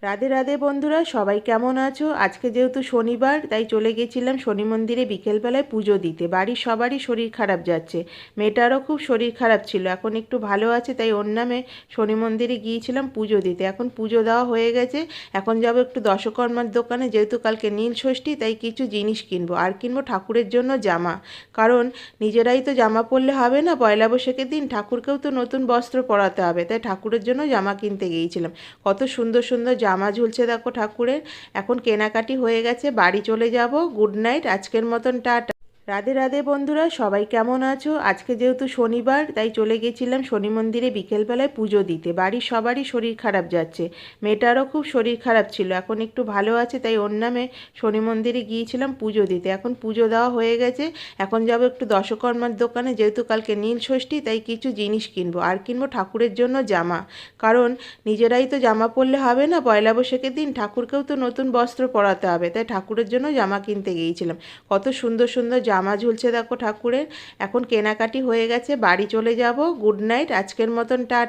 রাধে রাধে বন্ধুরা, সবাই কেমন আছো? আজকে যেহেতু শনিবার, তাই চলে গেছিলাম শনি মন্দিরে বিকেলবেলায় পুজো দিতে। বাড়ির সবারই শরীর খারাপ যাচ্ছে, মেয়েটারও খুব শরীর খারাপ ছিল, এখন একটু ভালো আছে, তাই ওর নামে শনি মন্দিরে গিয়েছিলাম পুজো দিতে। এখন পুজো দেওয়া হয়ে গেছে, এখন যাবো একটু দশকর্মার দোকানে, যেহেতু কালকে নীল ষষ্ঠী, তাই কিছু জিনিস কিনবো। আর কিনবো ঠাকুরের জন্য জামা, কারণ নিজেরাই তো জামা পরলে হবে না, পয়লা বৈশাখের দিন ঠাকুরকেও তো নতুন বস্ত্র পরাতে হবে, তাই ঠাকুরের জন্য জামা কিনতে গিয়েছিলাম। কত সুন্দর সুন্দর জামা ঝুলছে দেখো ঠাকুরের। এখন কেনাকাটি হয়ে গেছে, বাড়ি চলে যাব। গুড নাইট, আজকের মতন টাটা। রাধে রাধে বন্ধুরা, সবাই কেমন আছো? আজকে যেহেতু শনিবার, তাই চলে গেছিলাম শনি মন্দিরে বিকেলবেলায় পুজো দিতে। বাড়ির সবারই শরীর খারাপ যাচ্ছে, মেয়েটারও খুব শরীর খারাপ ছিল, এখন একটু ভালো আছে, তাই ওর নামে শনি মন্দিরে গিয়েছিলাম পুজো দিতে। এখন পুজো দেওয়া হয়ে গেছে, এখন যাবো একটু দশকর্মার দোকানে, যেহেতু কালকে নীল ষষ্ঠী, তাই কিছু জিনিস কিনবো। আর কিনবো ঠাকুরের জন্য জামা, কারণ নিজেরাই তো জামা পরলে হবে না, পয়লা বৈশাখের দিন ঠাকুরকেও তো নতুন বস্ত্র পরাতে হবে, তাই ঠাকুরের জন্য জামা কিনতে গিয়েছিলাম। কত সুন্দর সুন্দর জামা ঝুলছে দেখো ঠাকুরের। এখন কেনাকাটি হয়ে গেছে, বাড়ি চলে যাব। গুড নাইট, আজকের মতন টাটা।